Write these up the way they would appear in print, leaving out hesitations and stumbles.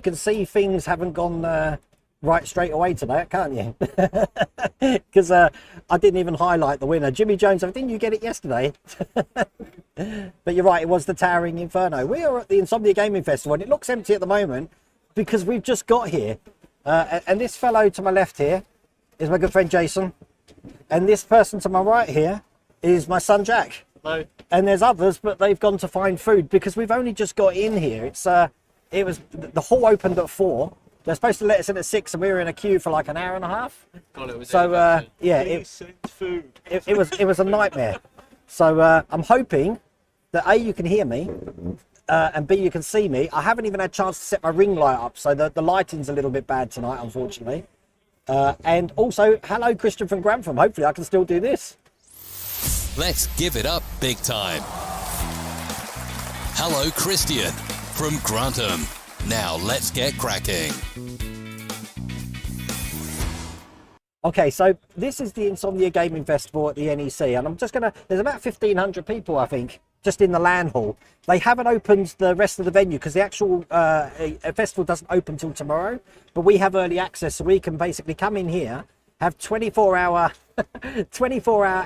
can see things haven't gone right straight away today, can't you? Because I didn't even highlight the winner. Jimmy Jones, didn't you get it yesterday? But you're right, it was the Towering Inferno. We are at the Insomnia Gaming Festival, and it looks empty at the moment because we've just got here. And this fellow to my left here is my good friend Jason. And this person to my right here is my son Jack. Hello. And there's others, but they've gone to find food because we've only just got in here. It was the hall opened at 4. They're supposed to let us in at 6, and we were in a queue for like an hour and a half. God, it was Yeah, it was a nightmare. So I'm hoping that A, you can hear me, and B, you can see me. I haven't even had a chance to set my ring light up, so the lighting's a little bit bad tonight, unfortunately. And also, hello, Christian from Grantham. Hopefully I can still do this. Let's give it up big time. Hello, Christian from Grantham. Now let's get cracking. Okay, so this is the Insomnia Gaming Festival at the NEC, and I'm just gonna, there's about 1,500 people, I think, just in the LAN hall. They haven't opened the rest of the venue because the actual festival doesn't open till tomorrow, but we have early access, so we can basically come in here, have 24-hour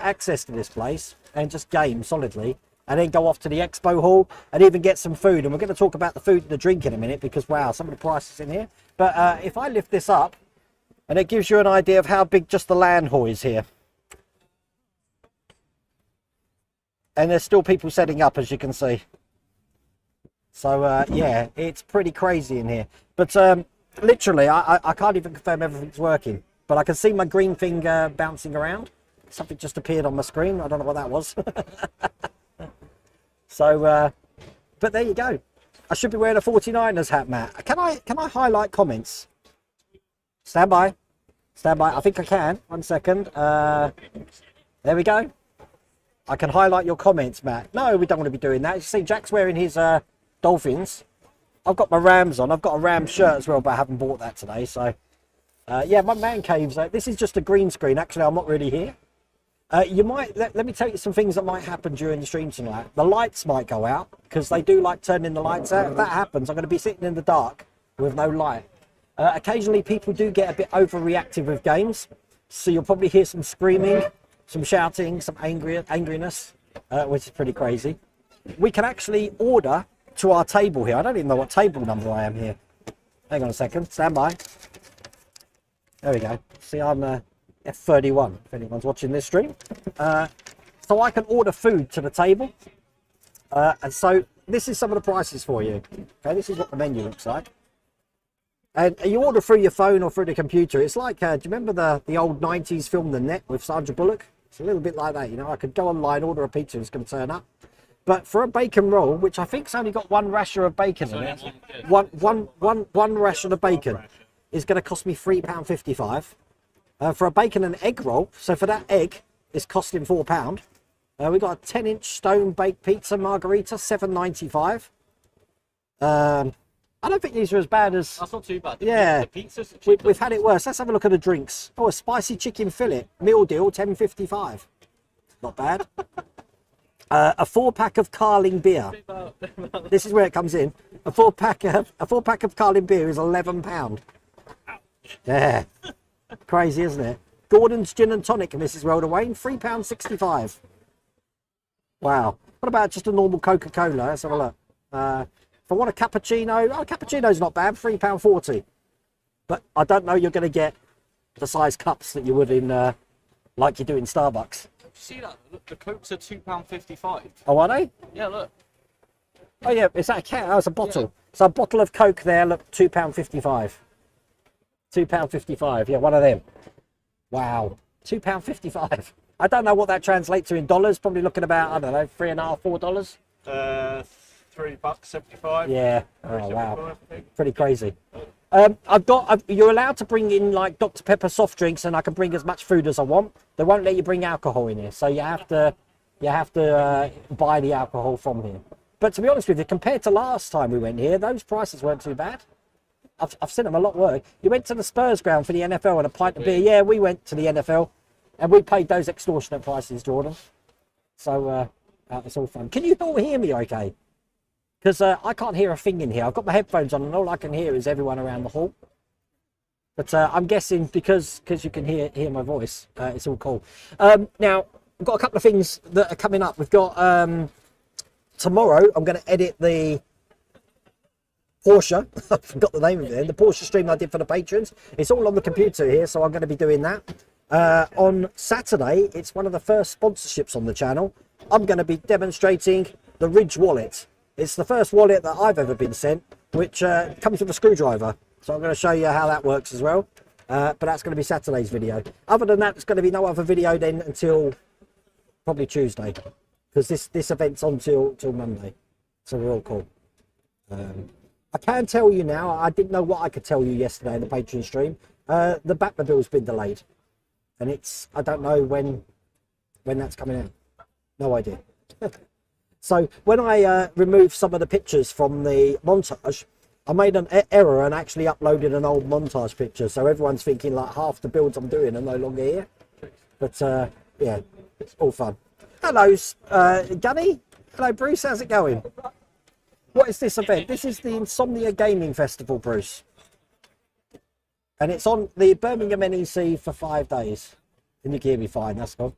access to this place and just game solidly, and then go off to the expo hall and even get some food. And we're going to talk about the food and the drink in a minute because, wow, some of the prices in here. But if I lift this up, and it gives you an idea of how big just the LAN hall is here. And there's still people setting up, as you can see. So, yeah, it's pretty crazy in here. But literally, I can't even confirm everything's working. But I can see my green thing bouncing around. Something just appeared on my screen. I don't know what that was. So, but there you go. I should be wearing a 49ers hat, Matt. Can I highlight comments? Stand by. Stand by. I think I can. 1 second. There we go. I can highlight your comments, Matt. No, we don't want to be doing that. You see, Jack's wearing his Dolphins. I've got my Rams on. I've got a Rams shirt as well, but I haven't bought that today. So, yeah, my man caves. This is just a green screen. Actually, I'm not really here. You might, let me tell you some things that might happen during the stream tonight. The lights might go out because they do like turning the lights out. If that happens, I'm going to be sitting in the dark with no light. Occasionally people do get a bit overreactive with games, so you'll probably hear some screaming, some shouting, some angriness, which is pretty crazy. We can actually order to our table here. I don't even know what table number I am here. Hang on a second, stand by. There we go. See, I'm F31 if anyone's watching this stream. So I can order food to the table, and so this is some of the prices for you. Okay, this is what the menu looks like. And you order through your phone or through the computer. It's like, do you remember the old 90s film The Net with Sandra Bullock? It's a little bit like that, you know. I could go online, order a pizza, it's going to turn up. But for a bacon roll, which I think's only got one rasher of bacon in it, one rasher of bacon is going to cost me £3.55. For a bacon and egg roll, so for that egg, it's costing £4. We've got a 10-inch stone baked pizza margarita, $7.95. I don't think these are as bad as... That's not too bad. Yeah, the pizza's we've had it worse. Let's have a look at the drinks. Oh, a spicy chicken fillet meal deal, $10.55. Not bad. A 4-pack of Carling beer. This is where it comes in. A 4-pack of Carling beer is £11. Yeah, crazy, isn't it? Gordon's gin and tonic, Mrs. Rolderwayne, £3.65. Wow. What about just a normal Coca-Cola? Let's have a look. If I want a cappuccino, cappuccino's not bad, £3.40. But I don't know you're going to get the size cups that you would in, like you do in Starbucks. You see that? Look, the Cokes are £2.55. Oh, are they? Yeah, look. Oh, yeah, is that a can? Oh, it's a bottle. Yeah. So a bottle of Coke there, look, £2.55. £2.55, yeah, one of them. Wow, £2.55. I don't know what that translates to in dollars. Probably looking about, I don't know, $3.5, $4. $3.75. Yeah. Oh wow. Pretty crazy. You're allowed to bring in like Dr. Pepper soft drinks, and I can bring as much food as I want. They won't let you bring alcohol in here, so you have to buy the alcohol from here. But to be honest with you, compared to last time we went here, those prices weren't too bad. I've seen them a lot worse. You went to the Spurs ground for the NFL and a pint of beer. Yeah, we went to the NFL, and we paid those extortionate prices, Jordan. So it's all fun. Can you all hear me okay? because I can't hear a thing in here. I've got my headphones on and all I can hear is everyone around the hall. But I'm guessing because you can hear my voice, it's all cool. Now, we've got a couple of things that are coming up. We've got tomorrow, I'm going to edit the Porsche. I forgot the name of it. The Porsche stream I did for the patrons. It's all on the computer here, so I'm going to be doing that. On Saturday, it's one of the first sponsorships on the channel. I'm going to be demonstrating the Ridge wallet. It's the first wallet that I've ever been sent, which comes with a screwdriver. So I'm going to show you how that works as well. But that's going to be Saturday's video. Other than that, there's going to be no other video then until probably Tuesday, because this event's on till Monday. So we're all cool. I can tell you now, I didn't know what I could tell you yesterday in the Patreon stream. The Batmobile's been delayed. And I don't know when that's coming out. No idea. So when I removed some of the pictures from the montage, I made an error and actually uploaded an old montage picture. So everyone's thinking like half the builds I'm doing are no longer here. But yeah, it's all fun. Hello, Gunny. Hello, Bruce. How's it going? What is this event? This is the Insomnia Gaming Festival, Bruce. And it's on the Birmingham NEC for 5 days. And you can hear me fine, that's cool.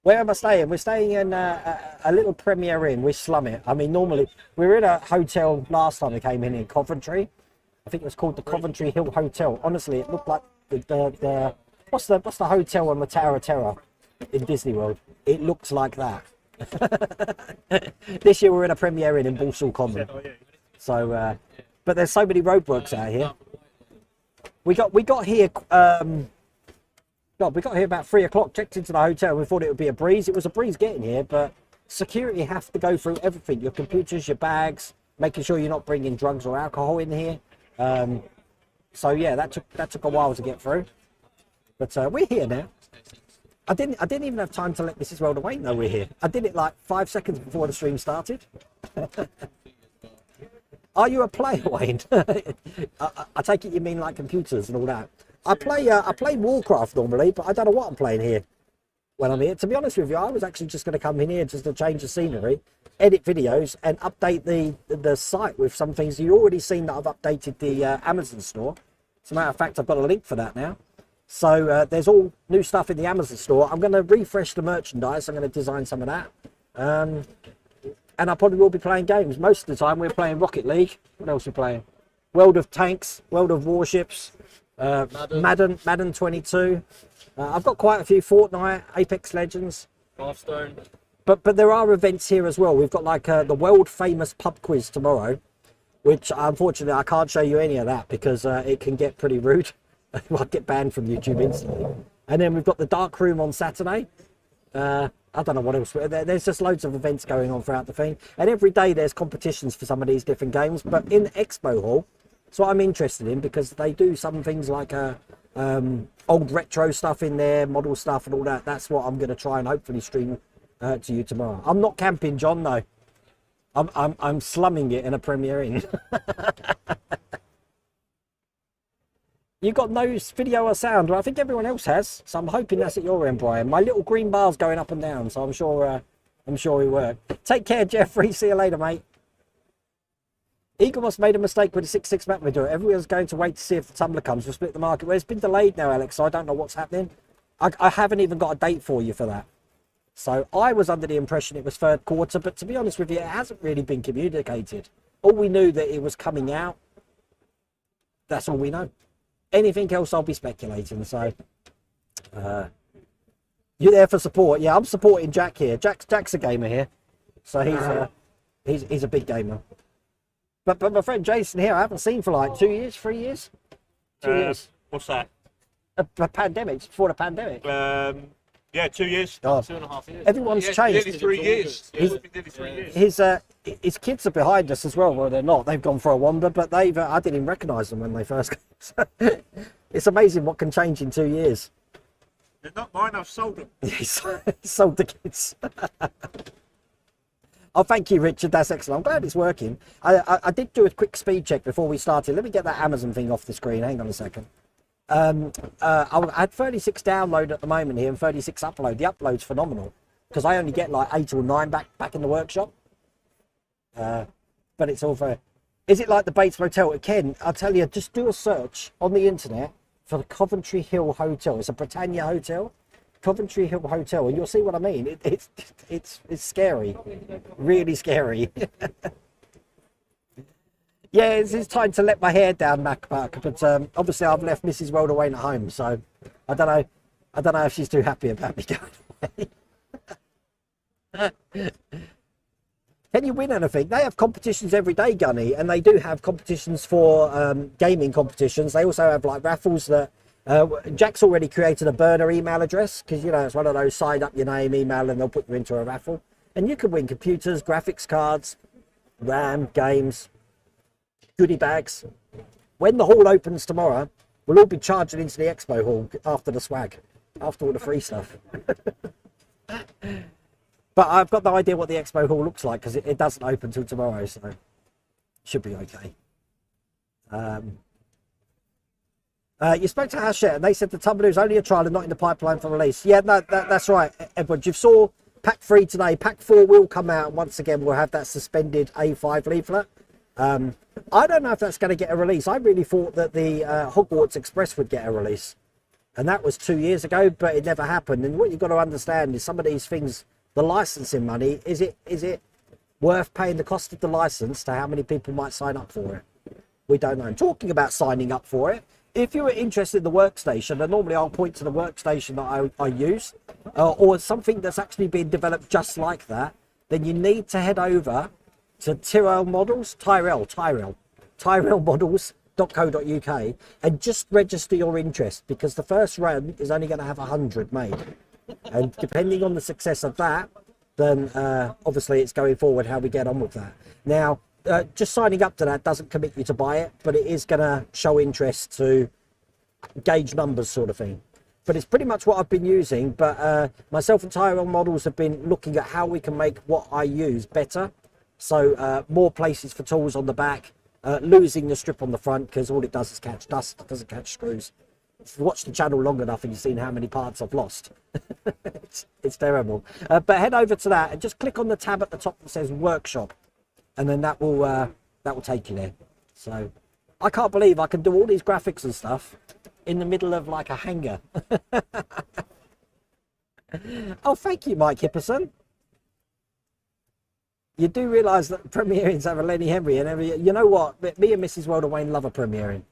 Where am I staying? We're staying in a little Premier Inn. We slum it. I mean, normally, we were in a hotel last time we came in Coventry. I think it was called the Coventry Hill Hotel. Honestly, it looked like the what's the hotel on the Tower of Terror in Disney World? It looks like that. This year we're in a Premier Inn in Walsall Common. So, but there's so many roadworks out here. We got here. We got here about 3 o'clock. Checked into the hotel. We thought it would be a breeze. It was a breeze getting here, but security have to go through everything: your computers, your bags, making sure you're not bringing drugs or alcohol in here. So yeah, that took a while to get through. But we're here now. I didn't even have time to let Mrs. Welder Wayne know we're here. I did it like 5 seconds before the stream started. Are you a player, Wayne? I take it you mean like computers and all that. I play Warcraft normally, but I don't know what I'm playing here when I'm here. To be honest with you, I was actually just going to come in here just to change the scenery, edit videos, and update the site with some things. You've already seen that I've updated the Amazon store. As a matter of fact, I've got a link for that now. So there's all new stuff in the Amazon store. I'm going to refresh the merchandise. I'm going to design some of that. And I probably will be playing games. Most of the time we're playing Rocket League. What else are we playing? World of Tanks, World of Warships, Madden 22. I've got quite a few: Fortnite, Apex Legends, Hearthstone. But there are events here as well. We've got like the world famous pub quiz tomorrow, which unfortunately I can't show you any of that because it can get pretty rude. I might get banned from YouTube instantly. And then we've got the dark room on Saturday. I don't know what else. There's just loads of events going on throughout the thing, and every day there's competitions for some of these different games. But in the expo hall, so I'm interested in, because they do some things like old retro stuff in there, model stuff and all that. That's what I'm going to try and hopefully stream to you tomorrow. I'm not camping, John. No, I'm slumming it in a Premier Inn. You got no video or sound? Well, I think everyone else has, so I'm hoping that's at your end, Brian. My little green bar's going up and down, so I'm sure we work. Take care, Jeffrey. See you later, mate. Eagle must have made a mistake with the 6.6 map window. Everyone's going to wait to see if the tumbler comes. We'll split the market. Well, it's been delayed now, Alex, so I don't know what's happening. I haven't even got a date for you for that. So I was under the impression it was third quarter, but to be honest with you, it hasn't really been communicated. All we knew that it was coming out. That's all we know. Anything else, I'll be speculating. So you're there for support. Yeah, I'm supporting Jack here. Jack's a gamer here, so he's a big gamer. But my friend Jason here, I haven't seen for like 2 years, 3 years. 2 years. What's that? A pandemic. It's before the pandemic. Yeah, 2 years. God. 2.5 years. Everyone's changed. Nearly 3 years. Nearly 3 years. His kids are behind us as well. Well, they're not. They've gone for a wander, but I didn't even recognise them when they first came. So, it's amazing what can change in 2 years. They're not mine. I've sold them. He sold the kids. Oh, thank you, Richard. That's excellent. I'm glad it's working. I did do a quick speed check before we started. Let me get that Amazon thing off the screen. Hang on a second. I had 36 download at the moment here and 36 upload. The upload's phenomenal because I only get like 8 or 9 back in the workshop. but it's all very. Is it like the Bates Motel? Ken, I'll tell you, just do a search on the internet for the Coventry Hill Hotel. It's a Britannia hotel, Coventry Hill Hotel, and you'll see what I mean. It's scary, really scary. Yeah, it's time to let my hair down, MacBuck. But obviously, I've left Mrs. Welderwain at home, so I don't know. I don't know if she's too happy about me going away. Can you win anything? They have competitions every day, Gunny, and they do have competitions for gaming competitions. They also have like raffles that Jack's already created a burner email address because, you know, it's one of those sign up your name email and they'll put you into a raffle. And you can win computers, graphics cards, RAM, games, goodie bags. When the hall opens tomorrow, we'll all be charging into the expo hall after the swag, after all the free stuff. But I've got no idea what the expo hall looks like because it doesn't open till tomorrow, so should be okay. You spoke to Hachette and they said the Tumbler is only a trial and not in the pipeline for release. Yeah, no, that's right, Edward. You saw pack 3 today. Pack 4 will come out, and once again we'll have that suspended A5 leaflet. I don't know if that's going to get a release. I really thought that the Hogwarts Express would get a release, and that was 2 years ago, but it never happened. And what you've got to understand is some of these things, the licensing money, is it worth paying the cost of the license to how many people might sign up for it? We don't know. Talking about signing up for it, if you're interested in the workstation, and normally I'll point to the workstation that I use, or something that's actually been developed just like that, then you need to head over to Tyrrell models.co.uk and just register your interest, because the first run is only going to have 100 made, and depending on the success of that, then obviously it's going forward how we get on with that. Now just signing up to that doesn't commit you to buy it, but it is going to show interest to gauge numbers sort of thing. But it's pretty much what I've been using. But myself and Tyrell Models have been looking at how we can make what I use better. So more places for tools on the back, losing the strip on the front, because all it does is catch dust, it doesn't catch screws. If you watch the channel long enough and you've seen how many parts I've lost. it's terrible. But head over to that and just click on the tab at the top that says workshop, and then that will take you there. So I can't believe I can do all these graphics and stuff in the middle of like a hangar. Oh, thank you, Mike Hipperson. You do realise that premierings have a Lenny Henry, and you know what? Me and Mrs. Welderwain love a premiering.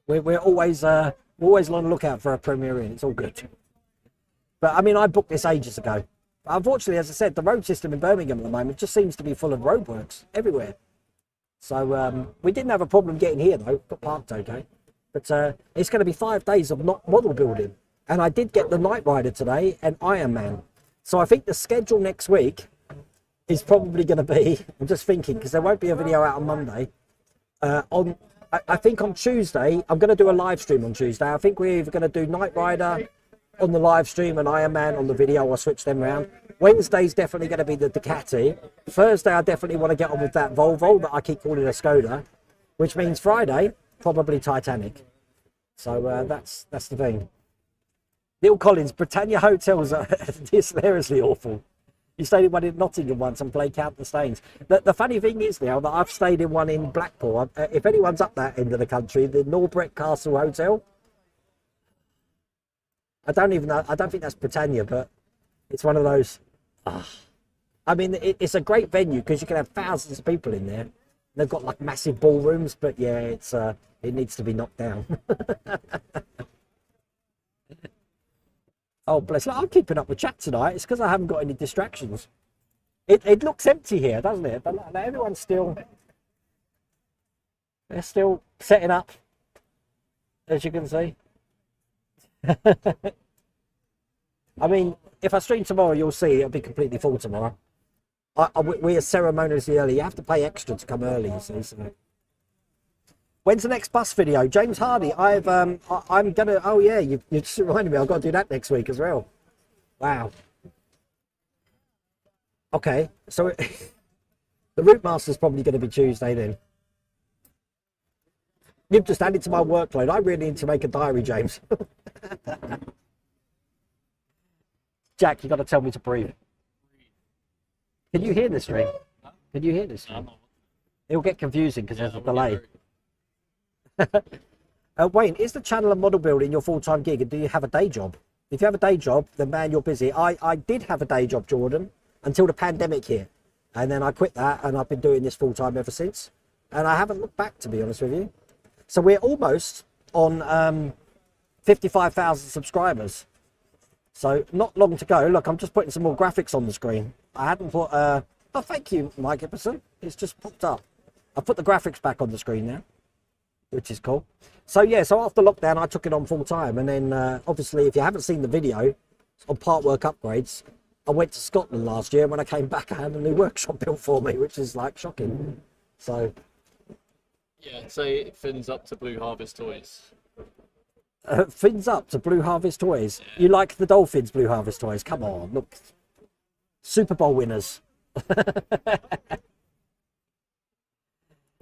We're always on the lookout for a premiering. It's all good. But I mean, I booked this ages ago. Unfortunately, as I said, the road system in Birmingham at the moment just seems to be full of roadworks everywhere. So we didn't have a problem getting here though. Got parked okay. But it's going to be 5 days of not model building, and I did get the Knight Rider today and Iron Man. So I think the schedule next week is probably going to be, I'm just thinking, because there won't be a video out on Monday. I think on Tuesday, I'm going to do a live stream on Tuesday. I think we're either going to do Knight Rider on the live stream and Iron Man on the video. I'll switch them around. Wednesday's definitely going to be the Ducati. Thursday, I definitely want to get on with that Volvo that I keep calling a Skoda, which means Friday, probably Titanic. So that's the thing. Neil Collins, Britannia hotels are hilariously awful. You stayed in one in Nottingham once and played Count the Stains. The funny thing is now that I've stayed in one in Blackpool. If anyone's up that end of the country, the Norbreck Castle Hotel. I don't even know. I don't think that's Britannia, but it's one of those. I mean, it's a great venue because you can have thousands of people in there. They've got like massive ballrooms, but yeah, it needs to be knocked down. Oh, bless. Look, I'm keeping up with chat tonight. It's because I haven't got any distractions. It looks empty here, doesn't it? But like, everyone's still... They're still setting up, as you can see. I mean, if I stream tomorrow, you'll see it'll be completely full tomorrow. We are ceremoniously early. You have to pay extra to come early, you see. So. When's the next bus video? James Hardy, I'm gonna, oh yeah, you just reminded me, I've got to do that next week as well. Wow. Okay, so the Route Master's probably going to be Tuesday then. You've just added to my workload. I really need to make a diary, James. Jack, you got to tell me to breathe. Can you hear this, Ring? Can you hear this? It'll get confusing because there's a I would delay. agree. Wayne, is the channel and model building your full-time gig, and do you have a day job? If you have a day job, then man, you're busy. I did have a day job, Jordan, until the pandemic hit. And then I quit that, and I've been doing this full-time ever since. And I haven't looked back, to be honest with you. So we're almost on 55,000 subscribers. So not long to go. Look, I'm just putting some more graphics on the screen. I hadn't put... oh, thank you, Mike Epperson. It's just popped up. I've put the graphics back on the screen now, which is cool. So yeah, so after lockdown, I took it on full time. And then obviously, if you haven't seen the video on part work upgrades, I went to Scotland last year. When I came back, I had a new workshop built for me, which is like shocking. So Yeah, say fins up to Blue Harvest Toys. fins up to Blue Harvest Toys. You like the Dolphins Blue Harvest Toys? Come on, look. Super Bowl winners.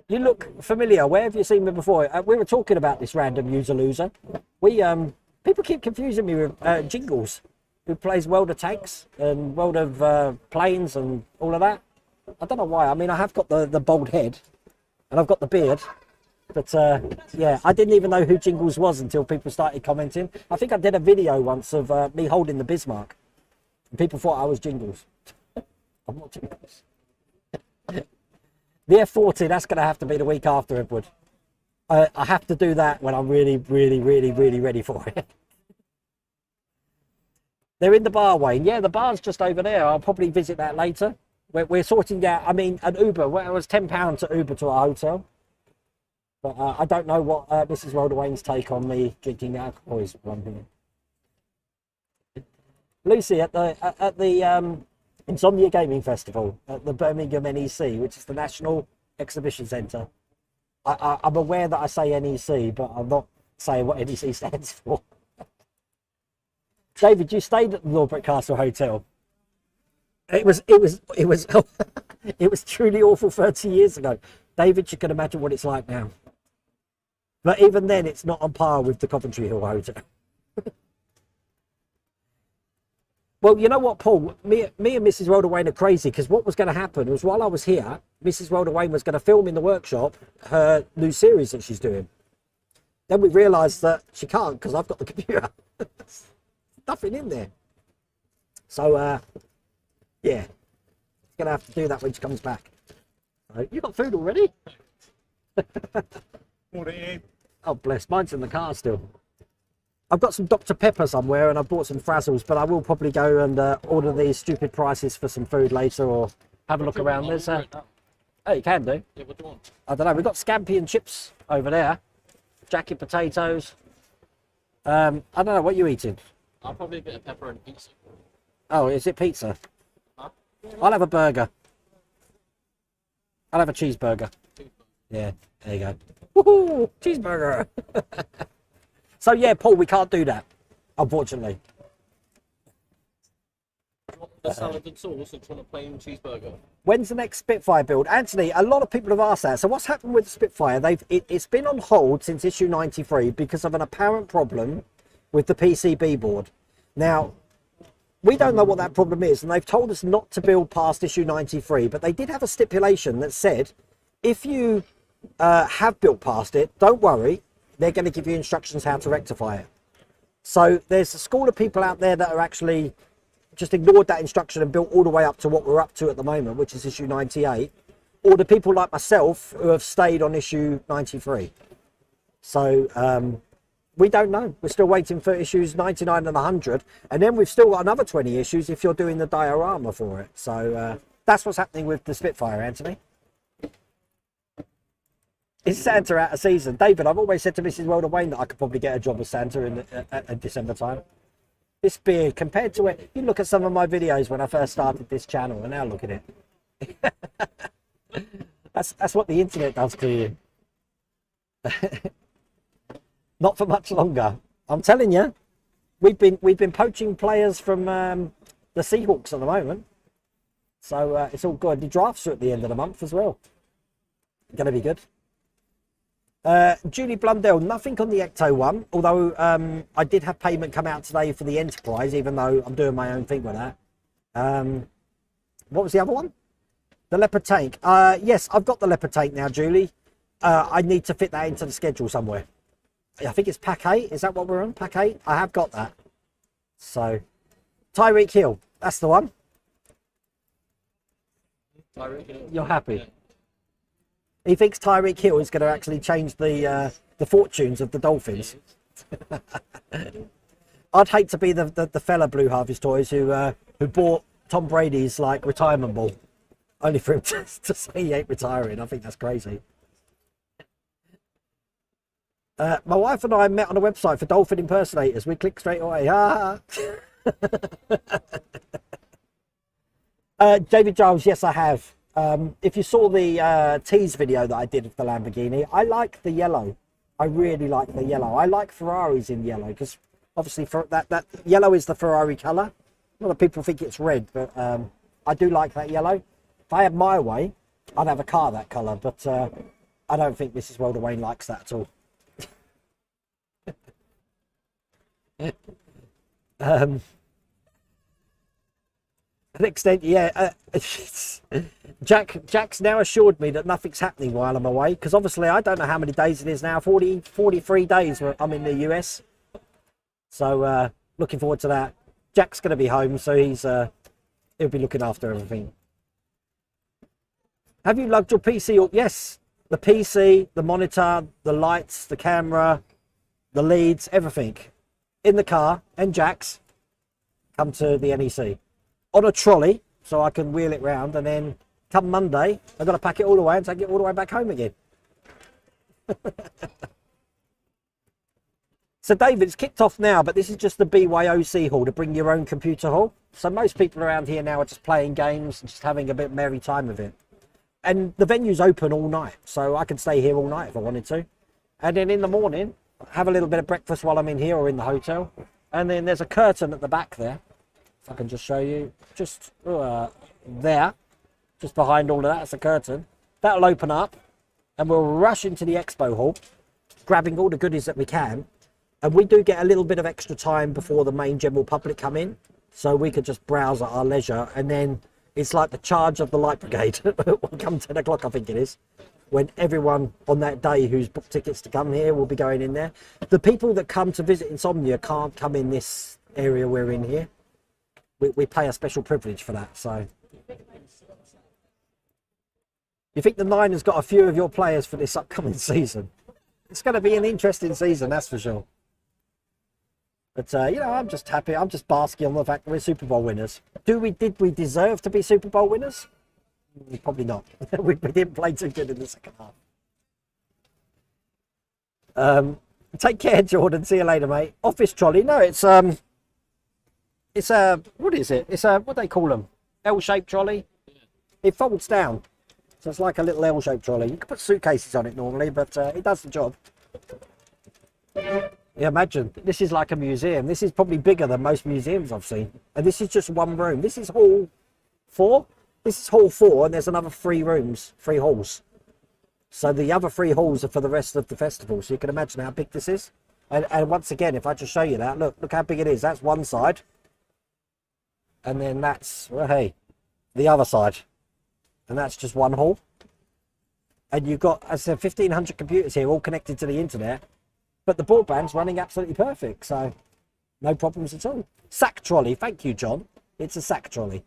You look familiar. Where have you seen me before? We were talking about this random user loser. We people keep confusing me with Jingles, who plays World of Tanks and World of Planes and all of that. I don't know why. I mean, I have got the bald head and I've got the beard, but yeah, I didn't even know who Jingles was until people started commenting. I think I did a video once of me holding the Bismarck, and people thought I was Jingles. I'm not Jingles. The F40, that's going to have to be the week after, Edward. I have to do that when I'm really, really, really, really ready for it. They're in the bar, Wayne. Yeah, the bar's just over there. I'll probably visit that later. We're sorting out, I mean, an Uber. Well, it was £10 to Uber to a hotel. But I don't know what Mrs. Wilder Wayne's take on me drinking alcohol is one here. Lucy, at the Insomnia Gaming Festival at the Birmingham NEC, which is the National Exhibition Centre. I'm aware that I say NEC, but I'm not saying what NEC stands for. David, you stayed at the Lordbrook Castle Hotel. It was it was truly awful 30 years ago. David, you can imagine what it's like now. But even then, it's not on par with the Coventry Hill Hotel. Well, you know what, Paul? Me and Mrs. Rhoda Wayne are crazy, because what was going to happen was, while I was here, Mrs. Rhoda Wayne was going to film in the workshop her new series that she's doing. Then we realised that she can't, because I've got the computer. Nothing in there. So, yeah, she's going to have to do that when she comes back. You got food already? Oh, bless. Mine's in the car still. I've got some Dr. Pepper somewhere, and I've bought some Frazzles, but I will probably go and order these stupid prices for some food later, or have a look around. There's oh, you can do. Yeah, what do you want? I don't know. We've got scampi and chips over there. Jacket potatoes. I don't know. What are you eating? I'll probably get a pepper and pizza. Oh, is it pizza? Huh? I'll have a burger. I'll have a cheeseburger. Yeah, there you go. Woohoo! Cheeseburger! So yeah, Paul, we can't do that, unfortunately. The salad and sauce and on a plain cheeseburger. When's the next Spitfire build? Anthony, a lot of people have asked that. So what's happened with the Spitfire? It's been on hold since issue 93 because of an apparent problem with the PCB board. Now, we don't know what that problem is, and they've told us not to build past issue 93, but they did have a stipulation that said, if you have built past it, don't worry, they're going to give you instructions how to rectify it. So there's a school of people out there that are actually just ignored that instruction and built all the way up to what we're up to at the moment, which is issue 98, or the people like myself who have stayed on issue 93. So we don't know. We're still waiting for issues 99 and 100, and then we've still got another 20 issues if you're doing the diorama for it. So that's what's happening with the Spitfire, Anthony. Is Santa out of season? David, I've always said to Mrs. Wilder Wayne that I could probably get a job as Santa in at December time. This beard, compared to it, you look at some of my videos when I first started this channel, and now look at it. That's what the internet does to you. Not for much longer. I'm telling you, we've been poaching players from the Seahawks at the moment, so it's all good. The drafts are at the end of the month as well. Going to be good. Julie Blundell, nothing on the Ecto one, although I did have payment come out today for the Enterprise, even though I'm doing my own thing with that. What was the other one? The Leopard tank. Yes, I've got the Leopard tank now, Julie. I need to fit that into the schedule somewhere. I think it's pack 8. Is that what we're on? Pack 8? I have got that. So, Tyreek Hill. That's the one. You're happy? Yeah. He thinks Tyreek Hill is going to actually change the fortunes of the Dolphins. I'd hate to be the fella Blue Harvest Toys who bought Tom Brady's like retirement ball, only for him to say he ain't retiring. I think that's crazy. My wife and I met on a website for dolphin impersonators. We clicked straight away. David Giles, yes, I have. If you saw the tease video that I did of the Lamborghini, I like the yellow. I really like the yellow. I like Ferraris in yellow because obviously for that yellow is the Ferrari colour. A lot of people think it's red, but I do like that yellow. If I had my way, I'd have a car that colour, but I don't think Mrs. Welder Wayne likes that at all. An extent, yeah. Jack's now assured me that nothing's happening while I'm away, because obviously I don't know how many days it is now. 43 days I'm in the US, so looking forward to that. Jack's going to be home, so he'll be looking after everything. Have you lugged your PC up? Yes, the PC, the monitor, the lights, the camera, the leads, everything in the car, and Jack's come to the NEC on a trolley so I can wheel it round, and then come Monday I've got to pack it all away and take it all the way back home again. So David, it's kicked off now, but this is just the BYOC hall, to bring your own computer hall. So most people around here now are just playing games and just having a bit merry time with it. And the venue's open all night, so I can stay here all night if I wanted to. And then in the morning, have a little bit of breakfast while I'm in here or in the hotel. And then there's a curtain at the back there. If I can just show you, just there, just behind all of that, it's a curtain. That'll open up and we'll rush into the expo hall, grabbing all the goodies that we can. And we do get a little bit of extra time before the main general public come in, so we could just browse at our leisure. And then it's like the charge of the light brigade will come 10 o'clock, I think it is, when everyone on that day who's booked tickets to come here will be going in there. The people that come to visit Insomnia can't come in this area we're in here. We pay a special privilege for that. So you think the Niners got a few of your players for this upcoming season? It's going to be an interesting season, that's for sure. But you know, I'm just happy. I'm just basking on the fact that we're Super Bowl winners. Did we deserve to be Super Bowl winners? Probably not. we didn't play too good in the second half. Take care, Jordan. See you later, mate. Office trolley. No, it's a, what is it? It's a, what do they call them? L-shaped trolley. It folds down. So it's like a little L-shaped trolley. You can put suitcases on it normally, but it does the job. Yeah, imagine. This is like a museum. This is probably bigger than most museums I've seen. And this is just one room. This is hall 4. This is hall 4, and there's another 3 rooms, 3 halls. So the other 3 halls are for the rest of the festival. So you can imagine how big this is. And once again, if I just show you that, look how big it is. That's one side. And then that's, well, hey, the other side. And that's just one hall. And you've got, as I said, 1,500 computers here, all connected to the internet. But the broadband's running absolutely perfect, so no problems at all. Sack trolley, thank you, John. It's a sack trolley.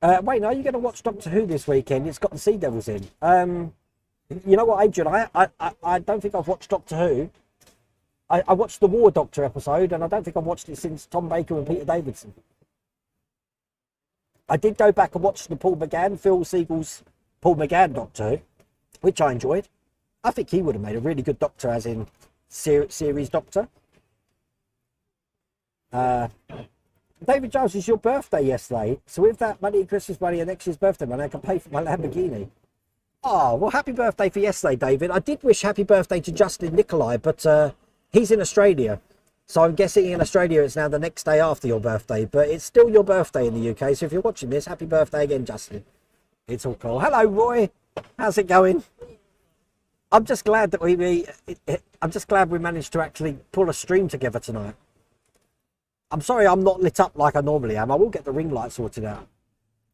Wait, are you going to watch Doctor Who this weekend? It's got the Sea Devils in. You know what, Adrian? I don't think I've watched Doctor Who. I watched the War Doctor episode, and I don't think I've watched it since Tom Baker and Peter Davidson. I did go back and watch the Paul McGann, Phil Siegel's Paul McGann Doctor Who, which I enjoyed. I think he would have made a really good Doctor, as in series Doctor. David Giles, it's your birthday yesterday, so with that money, Christmas money and next year's birthday money, I can pay for my Lamborghini. Oh, well, happy birthday for yesterday, David. I did wish happy birthday to Justin Nikolai, but he's in Australia. So I'm guessing in Australia it's now the next day after your birthday, but it's still your birthday in the UK. So if you're watching this, happy birthday again, Justin. It's all cool. Hello, Roy. How's it going? I'm just glad that I'm just glad we managed to actually pull a stream together tonight. I'm sorry I'm not lit up like I normally am. I will get the ring light sorted out.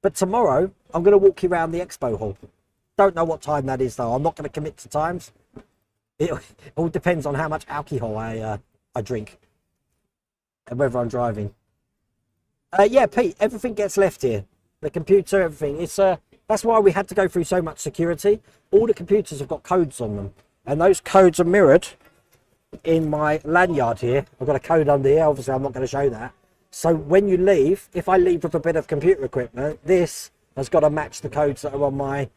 But tomorrow, I'm going to walk you around the expo hall. Don't know what time that is, though. I'm not going to commit to times. It all depends on how much alcohol I drink and whether I'm driving. Yeah, Pete, everything gets left here. The computer, everything. It's that's why we had to go through so much security. All the computers have got codes on them. And those codes are mirrored in my lanyard here. I've got a code under here. Obviously, I'm not going to show that. So when you leave, if I leave with a bit of computer equipment, this has got to match the codes that are on my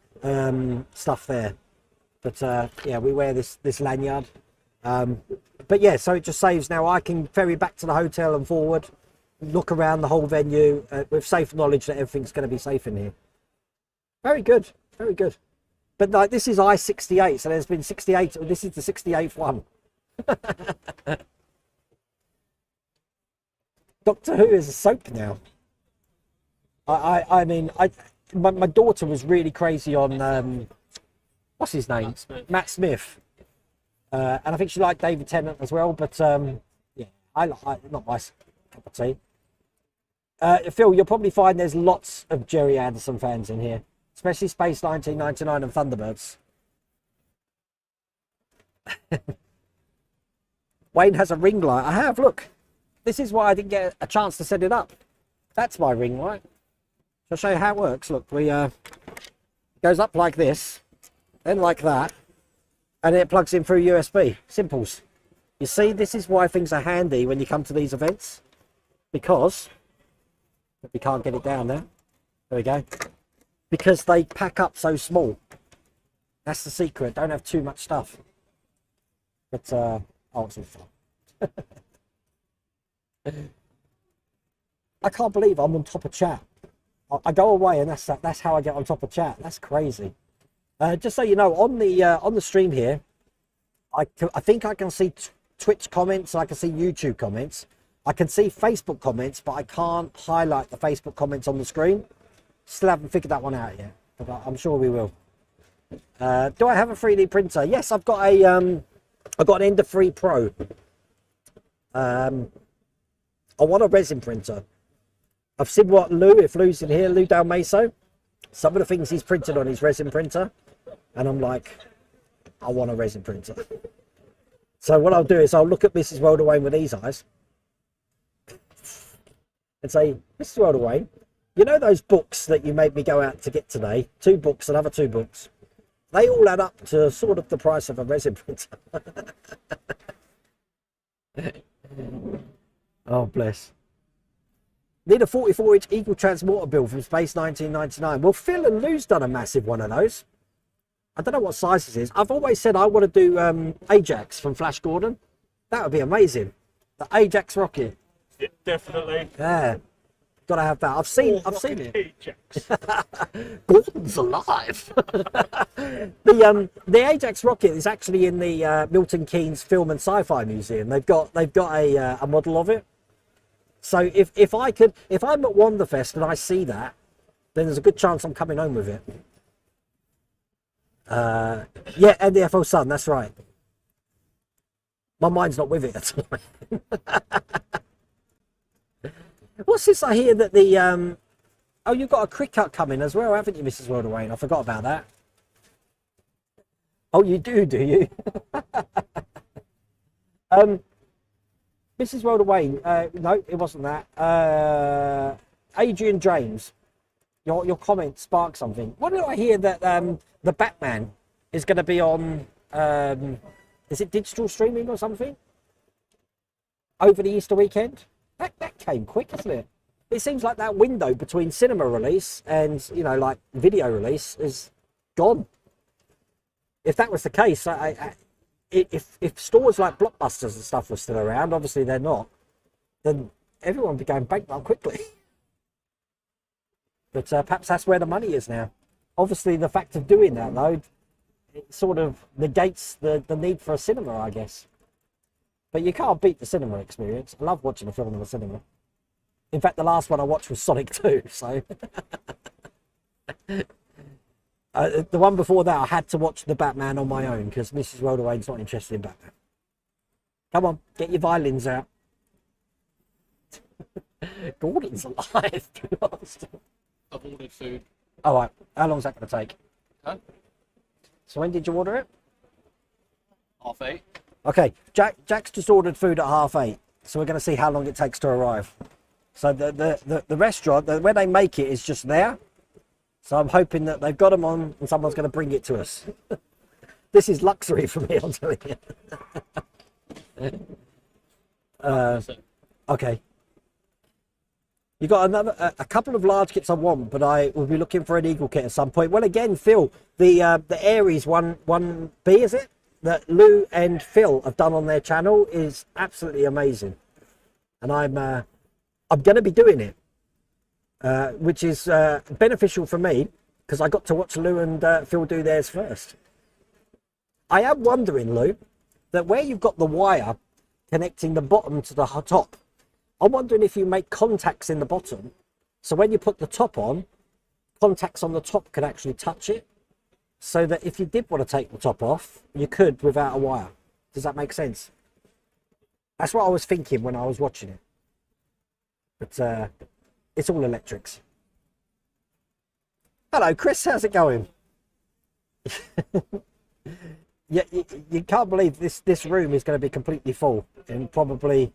stuff there. But yeah, we wear this lanyard. But yeah, so it just saves now. I can ferry back to the hotel and forward, look around the whole venue with safe knowledge that everything's going to be safe in here. Very good, very good. But like, this is I-68, so there's been 68. This is the 68th one. Doctor Who is a soap now. I mean, my daughter was really crazy on what's his name, Matt Smith, and I think she liked David Tennant as well. But yeah, I not my cup of tea. Phil, you'll probably find there's lots of Gerry Anderson fans in here, especially Space 1999 and Thunderbirds. Wayne has a ring light. I have, look. This is why I didn't get a chance to set it up. That's my ring light. I'll show you how it works. Look, it goes up like this, then like that, and it plugs in through USB. Simples. You see, this is why things are handy when you come to these events, because we can't get it down there. There we go. Because they pack up so small. That's the secret. Don't have too much stuff. But oh, it's all fun. I can't believe I'm on top of chat. I go away and that's how I get on top of chat. That's crazy. Just so you know, on the stream here, I think I can see Twitch comments. I can see YouTube comments. I can see Facebook comments, but I can't highlight the Facebook comments on the screen. Still haven't figured that one out yet, but I'm sure we will. Do I have a 3D printer? Yes, I've got an Ender 3 Pro. I want a resin printer. I've seen what if Lou's in here, Lou Dalmaso, some of the things he's printed on his resin printer, and I'm like, I want a resin printer. So what I'll do is I'll look at Mrs. World of Wayne with these eyes and say, Mrs. World of Wayne, you know those books that you made me go out to get today? 2 books, another 2 books. They all add up to sort of the price of a resin printer. Oh, bless. Need a 44-inch Eagle transporter build from Space 1999. Well, Phil and Lou's done a massive one of those. I don't know what size this is. I've always said I want to do Ajax from Flash Gordon. That would be amazing. The Ajax rocket. Yeah, definitely. Yeah. Gotta have that. I've seen it. Ajax. Gordon's alive. The Ajax rocket is actually in the Milton Keynes Film and Sci-Fi Museum. They've got a model of it. So if I'm at Wanderfest and I see that, then there's a good chance I'm coming home with it. Yeah, and the FO Sun, that's right. My mind's not with it at all. What's this I hear that the oh, you've got a cricket coming as well, haven't you, Mrs. World of Wayne? I forgot about that. Oh, you do you? Mrs. World of Wayne, no, it wasn't that. Adrian James, your comment sparked something. What did I hear that the Batman is going to be on? Is it digital streaming or something over the Easter weekend? That came quick, isn't it? It seems like that window between cinema release and like video release is gone. If that was the case, if stores like Blockbusters and stuff were still around, obviously they're not, then everyone would be going bankrupt quickly. But perhaps that's where the money is now. Obviously, the fact of doing that, though, it sort of negates the need for a cinema, I guess. But you can't beat the cinema experience. I love watching a film in the cinema. In fact, the last one I watched was Sonic 2, so... the one before that, I had to watch the Batman on my own because Mrs. World of Wayne's not interested in Batman. Come on, get your violins out. Gordon's alive. To be honest. I've ordered food. All right. How long is that going to take? Huh? So when did you order it? 8:30. Okay. Jack's just ordered food at 8:30. So we're going to see how long it takes to arrive. So the restaurant, where they make it, is just there. So I'm hoping that they've got them on and someone's going to bring it to us. This is luxury for me, I'm telling you. Okay. You got a couple of large kits I want, but I will be looking for an Eagle kit at some point. Well, again, Phil, the Aries 1B, is it? That Lou and Phil have done on their channel is absolutely amazing. And I'm going to be doing it, which is beneficial for me because I got to watch Lou and Phil do theirs first. I am wondering, Lou, that where you've got the wire connecting the bottom to the top, I'm wondering if you make contacts in the bottom, so when you put the top on, contacts on the top can actually touch it, so that if you did want to take the top off, you could without a wire. Does that make sense? That's what I was thinking when I was watching it. But it's all electrics. Hello, Chris. How's it going? Yeah, you can't believe this room is going to be completely full in probably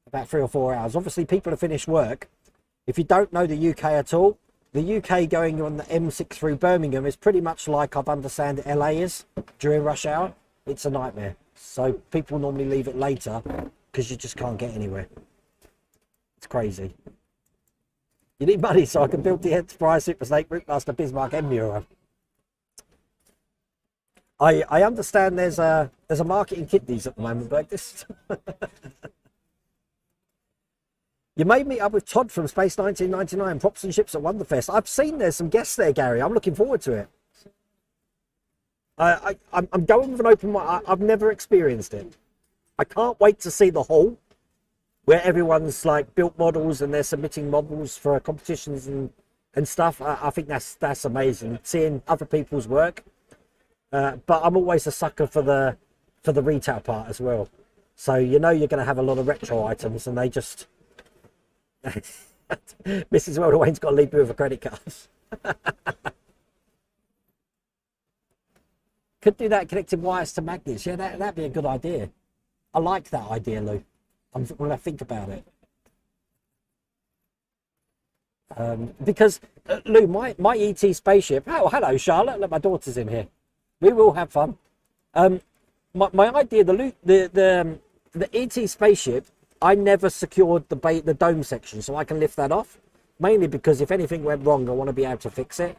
about 3 or 4 hours. Obviously, people have finished work. If you don't know the UK at all, the UK going on the M6 through Birmingham is pretty much like I've understand LA is during rush hour. It's a nightmare. So people normally leave it later because you just can't get anywhere. It's crazy. You need money so I can build the Enterprise Super Snake Rootmaster Bismarck M Mura. I understand there's a market in kidneys at the moment, but this. You made me up with Todd from Space 1999, props and ships at Wonderfest. I've seen there's some guests there, Gary. I'm looking forward to it. I'm going with an open mind. I've never experienced it. I can't wait to see the hall where everyone's like built models and they're submitting models for competitions and stuff. I think that's amazing, seeing other people's work. But I'm always a sucker for the retail part as well. So you know you're going to have a lot of retro items, and they just. Mrs. Welder Wayne's got to leave me with a credit card. Could do that, connecting wires to magnets. Yeah, that'd be a good idea. I like that idea, Lou. I'm going to think about it. Because Lou, my ET spaceship. Oh, hello, Charlotte. Look, my daughter's in here. We will have fun. My idea, the ET spaceship. I never secured the dome section, so I can lift that off. Mainly because if anything went wrong, I want to be able to fix it.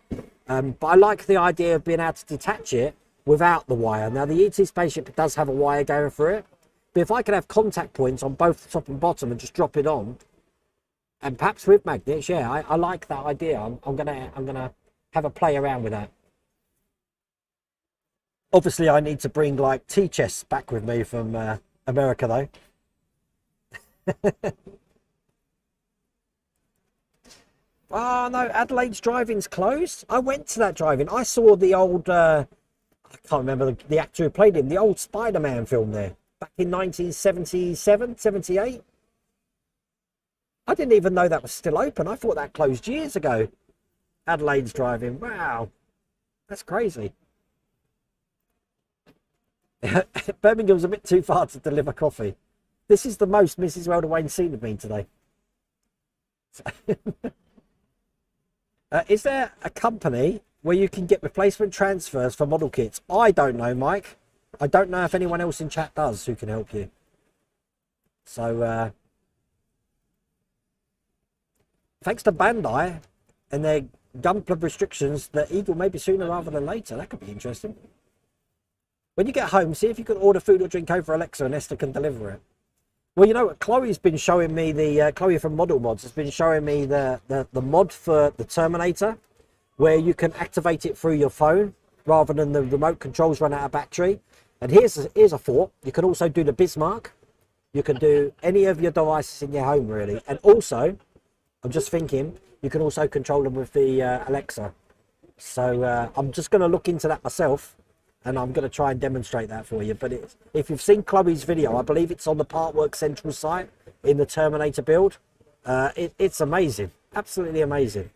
But I like the idea of being able to detach it without the wire. Now, the ET spaceship does have a wire going through it. But if I could have contact points on both the top and bottom and just drop it on, and perhaps with magnets, yeah, I like that idea. I'm gonna have a play around with that. Obviously, I need to bring like tea chests back with me from America, though. Oh no, Adelaide's drive-in's closed. I went to that drive-in. I saw the old I can't remember the actor who played him, the old Spider-Man film there back in 1977, 78. I didn't even know that was still open. I thought that closed years ago. Adelaide's drive-in. Wow, that's crazy. Birmingham's a bit too far to deliver coffee. This is the most Mrs. Welder Wayne's seen of me today. Is there a company where you can get replacement transfers for model kits? I don't know, Mike. I don't know if anyone else in chat does who can help you. So, thanks to Bandai and their gun club restrictions, the Eagle may be sooner rather than later. That could be interesting. When you get home, see if you can order food or drink over Alexa and Esther can deliver it. Well, you know what? Chloe's been showing me Chloe from Model Mods has been showing me the mod for the Terminator, where you can activate it through your phone rather than the remote controls run out of battery. And here's a thought: you can also do the Bismarck. You can do any of your devices in your home, really. And also, I'm just thinking, you can also control them with the Alexa. So I'm just going to look into that myself. And I'm going to try and demonstrate that for you. But if you've seen Chloe's video, I believe it's on the Partwork Central site in the Terminator build. It's amazing, absolutely amazing.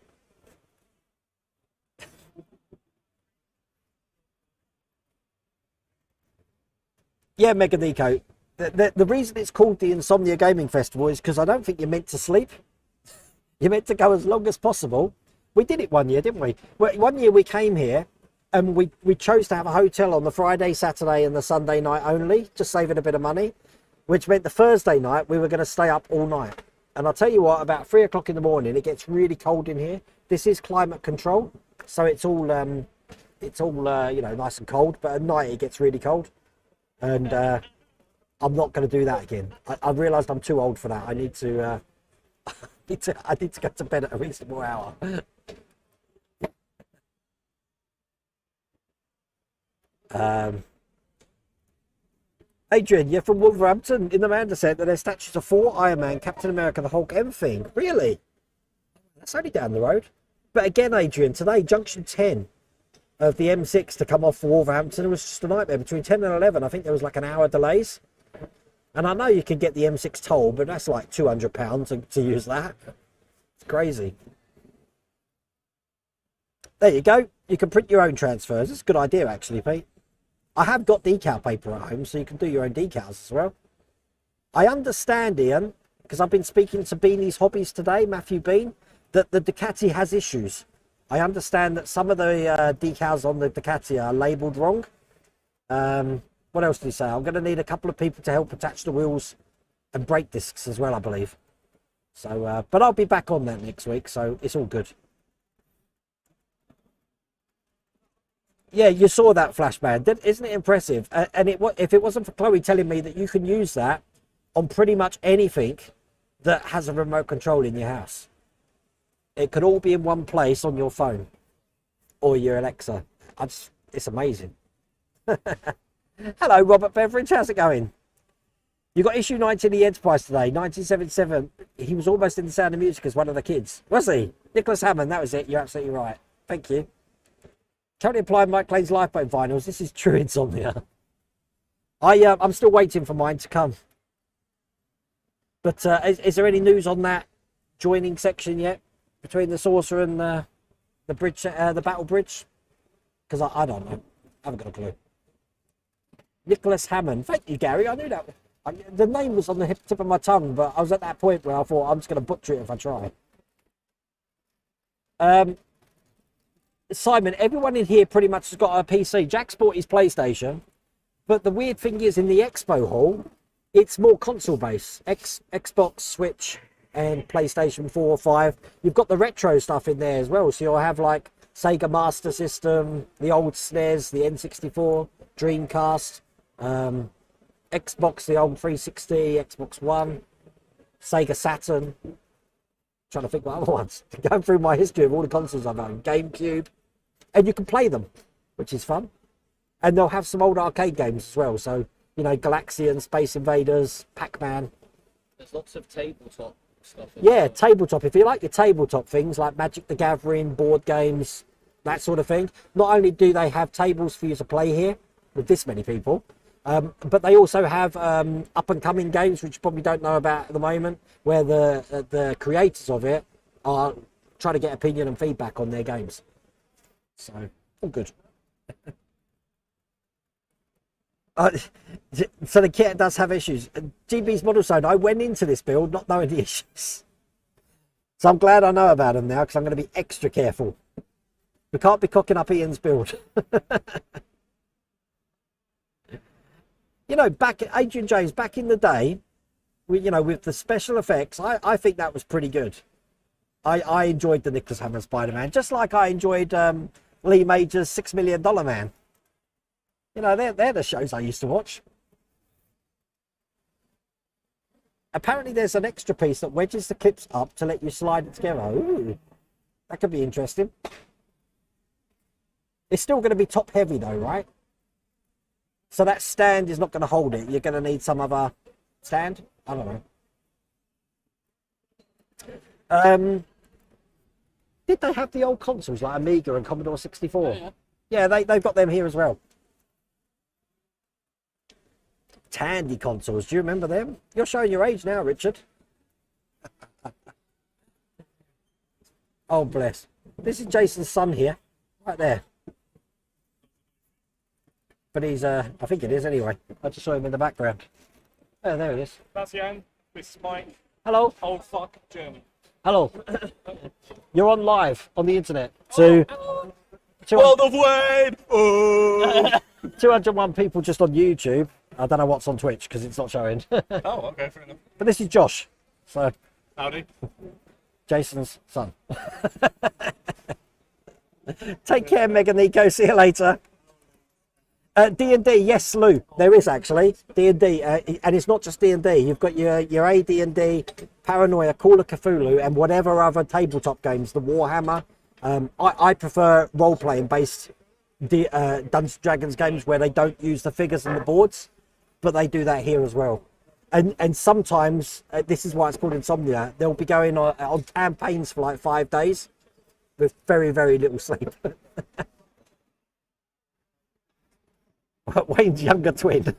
Yeah, Mega Nico. The reason it's called the Insomnia Gaming Festival is because I don't think you're meant to sleep. You're meant to go as long as possible. We did it one year, didn't we? One year we came here and we chose to have a hotel on the Friday, Saturday and the Sunday night only, just saving a bit of money, which meant the Thursday night we were going to stay up all night. And I'll tell you what, about 3 o'clock in the morning, it gets really cold in here. This is climate control, so it's all you know, nice and cold, but at night it gets really cold. And I'm not going to do that again. I've realised I'm too old for that. I need to I need to go to bed at a reasonable hour. Adrian, you're from Wolverhampton. In the Manda Centre, there's statues of Thor, Iron Man, Captain America, the Hulk, everything. Really? That's only down the road. But again, Adrian, today, junction 10 of the M6 to come off for Wolverhampton, it was just a nightmare. Between 10 and 11, I think there was like an hour delays. And I know you can get the M6 toll, but that's like £200 to use that. It's crazy. There you go. You can print your own transfers. It's a good idea, actually, Pete. I have got decal paper at home, so you can do your own decals as well. I understand, Ian, because I've been speaking to Beanie's Hobbies today, Matthew Bean, that the Ducati has issues. I understand that some of the decals on the Ducati are labelled wrong. What else did he say? I'm going to need a couple of people to help attach the wheels and brake discs as well, I believe. So, but I'll be back on that next week, so it's all good. Yeah, you saw that flashbang. Isn't it impressive? And if it wasn't for Chloe telling me that you can use that on pretty much anything that has a remote control in your house. It could all be in one place on your phone or your Alexa. It's amazing. Hello, Robert Beveridge. How's it going? You got issue 19 of the Enterprise today, 1977. He was almost in The Sound of Music as one of the kids. Was he? Nicholas Hammond, that was it. You're absolutely right. Thank you. Currently applying Mike Clay's Lifeboat vinyls. This is true insomnia. I'm still waiting for mine to come. But is there any news on that joining section yet between the Saucer and the bridge, the Battle Bridge? Because I don't know. I haven't got a clue. Nicholas Hammond. Thank you, Gary. I knew that. The name was on the tip of my tongue, but I was at that point where I thought I'm just going to butcher it if I try. Simon, everyone in here pretty much has got a PC. Jack's bought his PlayStation, but the weird thing is in the expo hall, it's more console based. Xbox, Switch, and PlayStation 4 or 5. You've got the retro stuff in there as well, so you'll have like Sega Master System, the old SNES, the N64, Dreamcast, Xbox, the old 360, Xbox One, Sega Saturn. Trying to think what other ones. Going through my history of all the consoles I've owned. GameCube. And you can play them, which is fun. And they'll have some old arcade games as well. So, you know, Galaxian, Space Invaders, Pac-Man. There's lots of tabletop stuff. Yeah, tabletop. If you like your tabletop things like Magic the Gathering, board games, that sort of thing. Not only do they have tables for you to play here with this many people, but they also have up and coming games which you probably don't know about at the moment, where the creators of it are trying to get opinion and feedback on their games. So all good. So the kit does have issues. GB's Model Zone, I went into this build not knowing the issues, so I'm glad I know about them now, because I'm going to be extra careful. We can't be cocking up Ian's build. You know, Adrian James, back in the day, you know, with the special effects, I think that was pretty good. I enjoyed the Nicholas Hammond Spider-Man, just like I enjoyed Lee Major's $6 Million Man. You know, they're the shows I used to watch. Apparently there's an extra piece that wedges the clips up to let you slide it together. Ooh, that could be interesting. It's still going to be top heavy though, right? So that stand is not going to hold it. You're going to need some other stand. I don't know. Did they have the old consoles like Amiga and Commodore 64? Oh, yeah. Yeah, they've got them here as well. Tandy consoles. Do you remember them? You're showing your age now, Richard. Oh, bless. This is Jason's son here, right there. But he's, I think it is anyway. I just saw him in the background. Oh, there it is. That's Jan. This is Mike. Hello. Old fuck German. Hello. You're on live on the internet. To World of Wayne! Oh! 201 people just on YouTube. I don't know what's on Twitch because it's not showing. Oh, okay, fair enough. But this is Josh. So, Howdy. Jason's son. Take care, Mega Nico. See you later. D&D, yes, Lou. There is actually D&D, and it's not just D&D. You've got your AD&D, Paranoia, Call of Cthulhu, and whatever other tabletop games. The Warhammer. I prefer role-playing based Dungeons and Dragons games where they don't use the figures and the boards, but they do that here as well. And sometimes this is why it's called Insomnia. They'll be going on campaigns for like 5 days with very, very little sleep. Wayne's younger twin.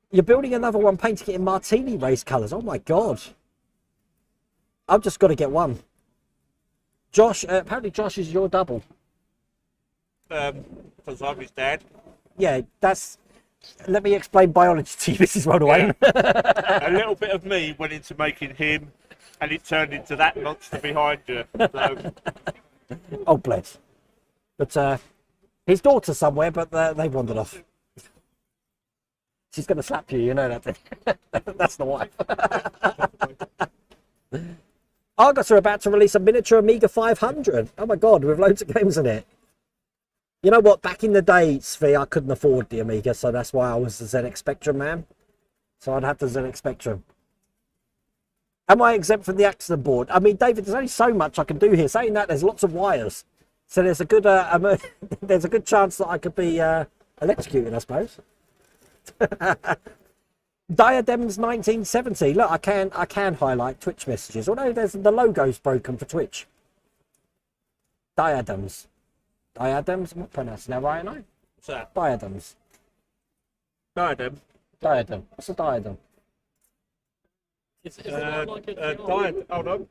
You're building another one, painting it in martini race colours. Oh my god. I've just got to get one. Josh, apparently Josh is your double. Because I'm his dad. Yeah, that's... Let me explain biology to you, Mrs. Wayne. A little bit of me went into making him, and it turned into that monster behind you. So, Oh, bless. But his daughter's somewhere, but they've wandered off. She's going to slap you, you know that. That's the wife. Argos are about to release a miniature Amiga 500. Oh my god, with loads of games in it. You know what? Back in the day, Svi, I couldn't afford the Amiga, so that's why I was the ZX Spectrum man. So I'd have the ZX Spectrum. Am I exempt from the accident board? I mean, David, there's only so much I can do here. Saying that, there's lots of wires, so there's a good there's a good chance that I could be electrocuted, I suppose. Diadems 1970. Look, I can highlight Twitch messages, although the logo's broken for Twitch. Diadems. Diadems? I'm not pronouncing that right, no? what's that? Diadems. Diadem. Diadem. What's a diadem? Is it like a Diadem. Hold on.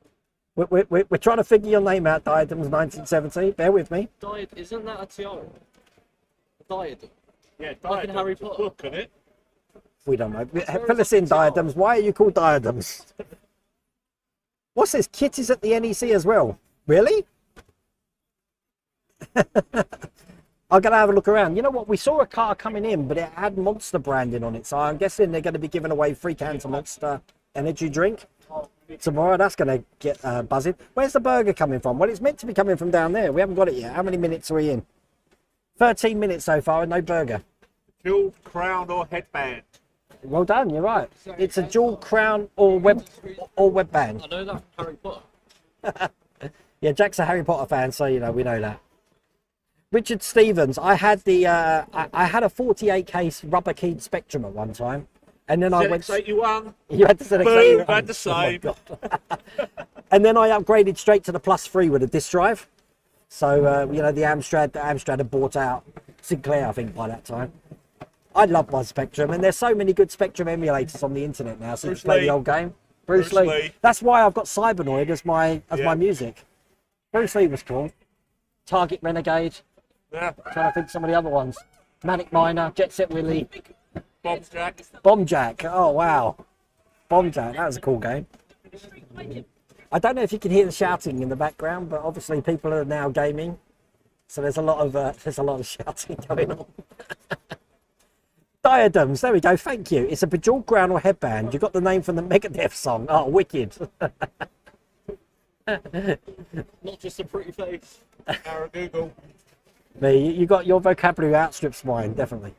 We're trying to figure your name out, Diadems 1970. Bear with me. Isn't that a tiara? A diadem. Yeah, Like in Diadem. Harry It's a Potter. book, isn't it? We don't know. Fill us in, Diadems. Why are you called Diadems? What's this? Kit is at the NEC as well. Really? I'm going to have a look around. You know what? We saw a car coming in, but it had Monster branding on it. So I'm guessing they're going to be giving away 3 cans of Monster energy drink tomorrow. That's going to get buzzing. Where's the burger coming from? Well, it's meant to be coming from down there. We haven't got it yet. How many minutes are we in? 13 minutes so far and no burger. Jewel, crown, or headband. Well done, you're right. It's a dual crown or web band. I know that from Harry Potter. Yeah, Jack's a Harry Potter fan, so you know we know that. Richard Stevens, I had the I had a 48 case rubber keyed Spectrum at one time, and then I went. ZX81. You had to select. Boom, had the same. And then I upgraded straight to the +3 with a disk drive. So you know the Amstrad had bought out Sinclair, I think, by that time. I love my Spectrum, and there's so many good Spectrum emulators on the internet now. So you Bruce play Lee. the old game. Bruce Lee. That's why I've got Cybernoid as my Yeah. music. Bruce Lee was cool. Target Renegade. Yeah. Trying to think some of the other ones. Manic Miner, Jet Set Willy, Bob Jack. Bomb Jack. Oh wow, Bomb Jack. That was a cool game. I don't know if you can hear the shouting in the background, but obviously people are now gaming, so there's a lot of shouting going on. Diadems. There we go. Thank you. It's a bejeweled crown or headband. You got the name from the Megadeth song. Oh, wicked. Not just a pretty face. Arrow Google. Me, you got your vocabulary outstrips mine, definitely.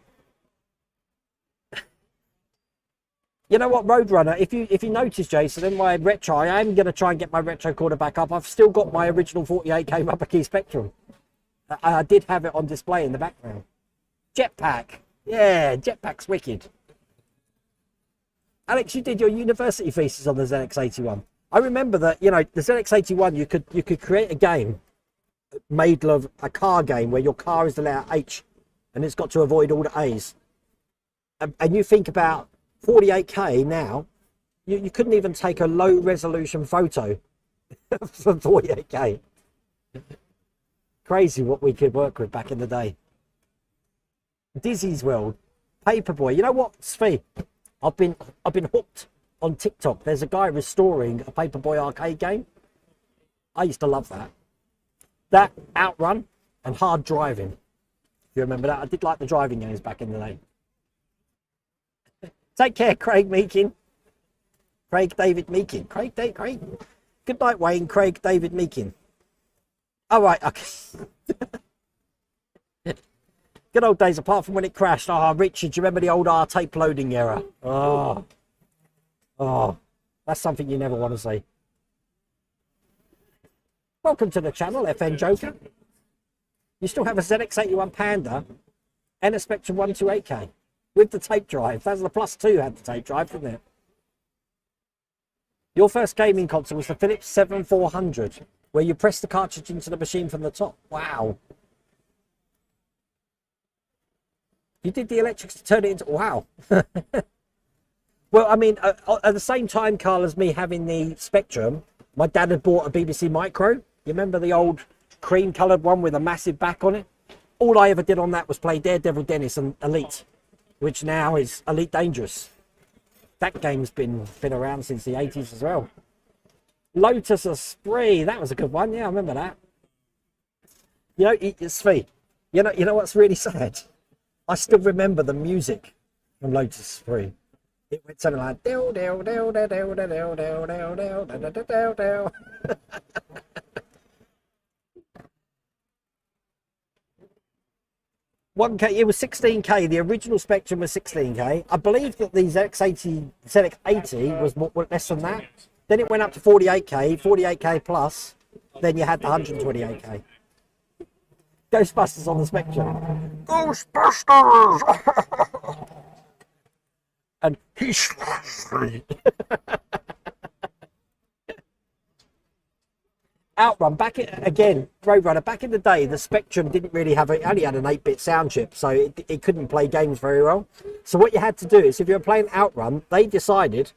You know what, Roadrunner, if you notice, Jason, in my retro, I am going to try and get my retro recorder back up. I've still got my original 48K rubber key Spectrum. I did have it on display in the background. Jetpack. Yeah, Jetpack's wicked. Alex, you did your university thesis on the ZX81. I remember that, you know, the ZX81, you could create a game made of a car game where your car is the letter H and it's got to avoid all the A's. And you think about 48K now, you couldn't even take a low resolution photo for 48K. Crazy what we could work with back in the day. Dizzy's World, Paperboy. You know what, Svi? I've been hooked on TikTok. There's a guy restoring a Paperboy arcade game. I used to love that. That, Outrun, and Hard Driving. If you remember that, I did like the driving games back in the day. Take care, Craig Meakin. Craig David Meakin. Craig. Good night, Wayne. Craig David Meakin. All right, okay. Good old days, apart from when it crashed. Oh, Richard, do you remember the old R-tape loading error? Oh, that's something you never want to see. Welcome to the channel, FN Joker. You still have a ZX81 Panda and a Spectrum 128K with the tape drive. That's the Plus 2 had the tape drive, didn't it? Your first gaming console was the Philips 7400, where you press the cartridge into the machine from the top. Wow. You did the electrics to turn it into... Wow. Well, I mean, at the same time, Carl, as me having the Spectrum, my dad had bought a BBC Micro. You remember the old cream-coloured one with a massive back on it? All I ever did on that was play Daredevil Dennis and Elite, which now is Elite Dangerous. That game's been around since the 80s as well. Lotus Esprit, that was a good one. Yeah, I remember that. You know, it's Svi. You know what's really sad? I still remember the music from Lotus Esprit. It went something like do do do do do do do do do do do do. 1K, it was 16K. The original Spectrum was 16K. I believe that the ZX80 was more, less than that. Then it went up to 48K, 48K plus. Then you had the 128K. Ghostbusters on the Spectrum. Ghostbusters! And he's Outrun, Roadrunner, back in the day, the Spectrum didn't really have, it only had an 8-bit sound chip, so it couldn't play games very well. So what you had to do is, if you were playing Outrun, they decided,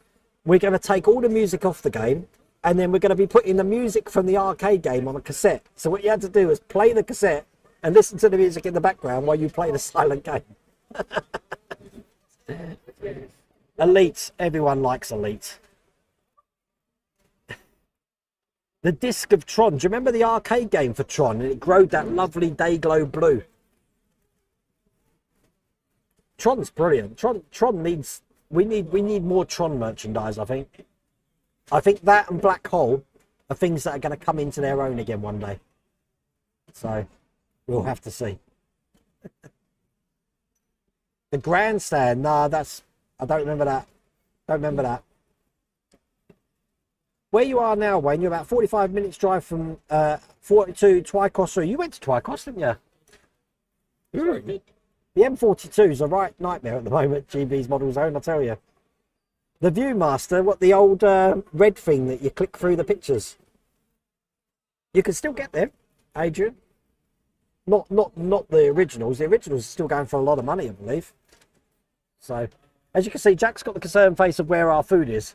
we're going to take all the music off the game, and then we're going to be putting the music from the arcade game on a cassette. So what you had to do was play the cassette, and listen to the music in the background while you play the silent game. Elite, everyone likes Elite. The Disc of Tron. Do you remember the arcade game for Tron? And it glowed that lovely Dayglow blue. Tron's brilliant. Tron needs... We need more Tron merchandise, I think. I think that and Black Hole are things that are going to come into their own again one day. So, we'll have to see. The Grandstand. Nah, that's... I don't remember that. Don't remember that. Where you are now, Wayne, you're about 45 minutes drive from 42 Twycross. You went to Twycross, didn't you? Very good. The M42 is a right nightmare at the moment, GB's Model Zone, I'll tell you. The Viewmaster, what the old red thing that you click through the pictures. You can still get them, Adrian. Not the originals. The originals are still going for a lot of money, I believe. So, as you can see, Jack's got the concerned face of where our food is.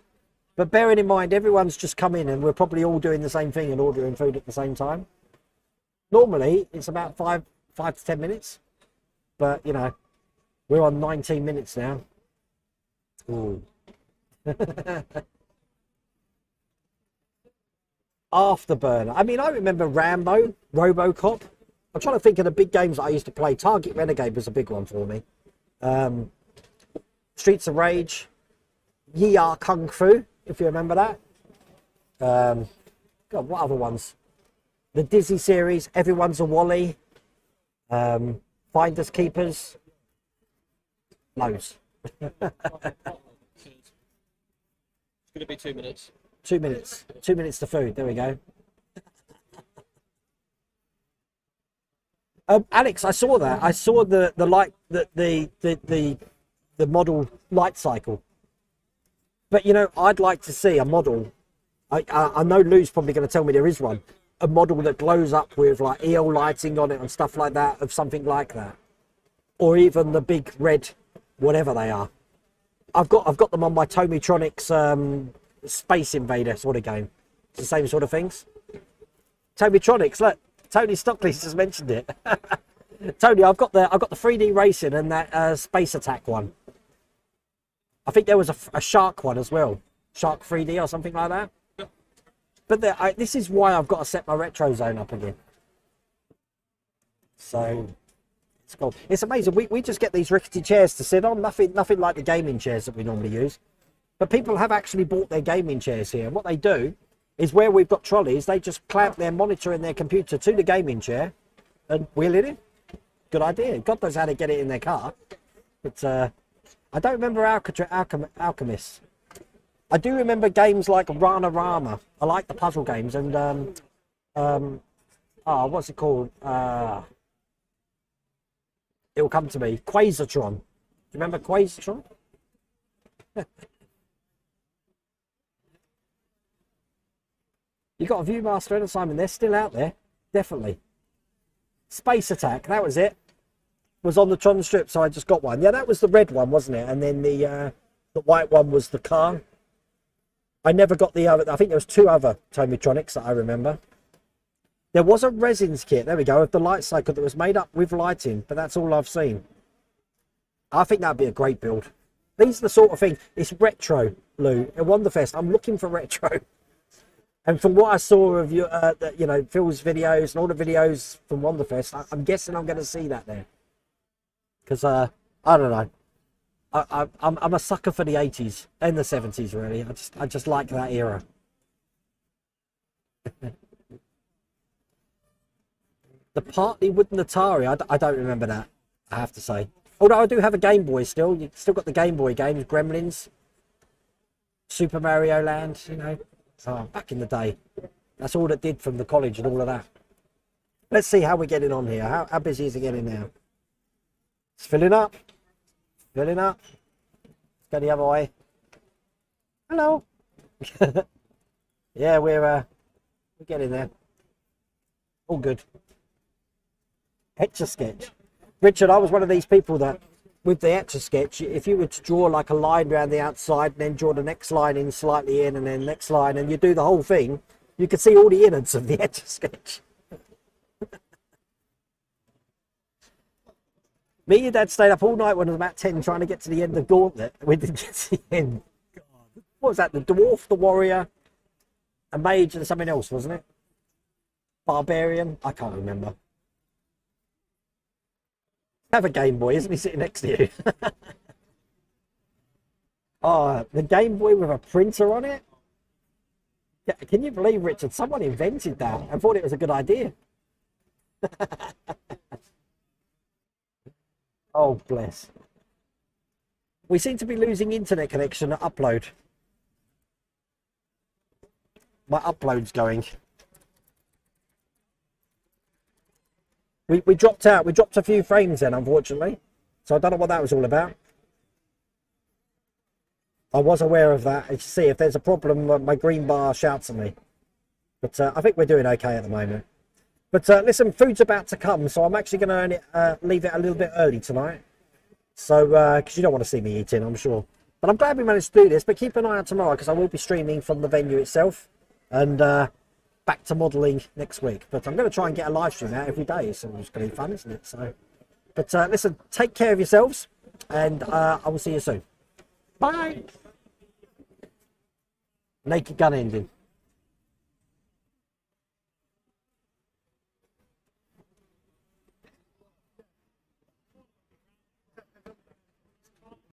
But bearing in mind, everyone's just come in and we're probably all doing the same thing and ordering food at the same time. Normally, it's about 5 to 10 minutes. But, you know, we're on 19 minutes now. Ooh. Afterburner. I mean, I remember Rambo, Robocop. I'm trying to think of the big games that I used to play. Target Renegade was a big one for me. Streets of Rage. Yi Are Kung Fu, if you remember that. God, what other ones? The Dizzy series, Everyone's a Wally. Finders Keepers. Loads. It's going to be 2 minutes. 2 minutes. 2 minutes to food. There we go. Alex, I saw that. I saw the light, the model light cycle. But you know, I'd like to see a model. I know Lou's probably going to tell me there is one. A model that glows up with like EL lighting on it and stuff like that, of something like that, or even the big red, whatever they are. I've got them on my Tomitronics Space Invader sort of game. It's the same sort of things. Tomitronics, look, Tony Stockley's just mentioned it. Tony, I've got the 3D racing and that Space Attack one. I think there was a Shark one as well, Shark 3D or something like that. But this is why I've got to set my retro zone up again. So it's cool. It's amazing. We just get these rickety chairs to sit on. Nothing like the gaming chairs that we normally use. But people have actually bought their gaming chairs here. And what they do is where we've got trolleys, they just clamp their monitor and their computer to the gaming chair and wheel it in. Good idea. God knows how to get it in their car. But I don't remember Alchemist. I do remember games like Rana Rama. I like the puzzle games and what's it called? It will come to me. Quasatron. Do you remember Quasatron? You got a Viewmaster and a Simon. They're still out there, definitely. Space Attack. That was it. Was on the Tron strip, so I just got one. Yeah, that was the red one, wasn't it? And then the white one was the car. I never got the other. I think there was 2 other Tomitronics that I remember. There was a resins kit, there we go, of the light cycle that was made up with lighting, but that's all I've seen. I think that'd be a great build. These are the sort of thing, it's retro, Lou, at Wonderfest. I'm looking for retro. And from what I saw of you know, Phil's videos and all the videos from Wonderfest, I'm guessing I'm going to see that there. Because, I don't know. I'm a sucker for the 80s and the 70s, really. I just like that era. The partly wooden Atari, I don't remember that, I have to say. Although I do have a Game Boy still. You've still got the Game Boy games, Gremlins, Super Mario Land, you know. Back in the day. That's all it did from the college and all of that. Let's see how we're getting on here. How busy is it getting now? It's filling up. Filling up. Let's go the other way. Hello. Yeah, we're getting there. All good. Etch-a-Sketch. Richard, I was one of these people that, with the Etch-a-Sketch, if you were to draw like a line around the outside and then draw the next line in slightly in and then next line and you do the whole thing, you could see all the innards of the Etch-a-Sketch. Me and your dad stayed up all night when it was about 10 trying to get to the end of Gauntlet. We didn't get to the end. God. What was that? The Dwarf, the Warrior, a Mage and something else, wasn't it? Barbarian? I can't remember. Have a Game Boy, isn't he sitting next to you? Oh, the Game Boy with a printer on it? Yeah, can you believe, Richard, someone invented that and thought it was a good idea? Oh, bless. We seem to be losing internet connection at upload. My upload's going. We dropped out. We dropped a few frames then, unfortunately. So I don't know what that was all about. I was aware of that. As you see, if there's a problem, my green bar shouts at me. But I think we're doing okay at the moment. But listen, food's about to come, so I'm actually going to leave it a little bit early tonight. So, because you don't want to see me eating, I'm sure. But I'm glad we managed to do this. But keep an eye out tomorrow, because I will be streaming from the venue itself. And back to modelling next week. But I'm going to try and get a live stream out every day. So it's going to be fun, isn't it? So, but listen, take care of yourselves. And I will see you soon. Bye. Naked Gun ending.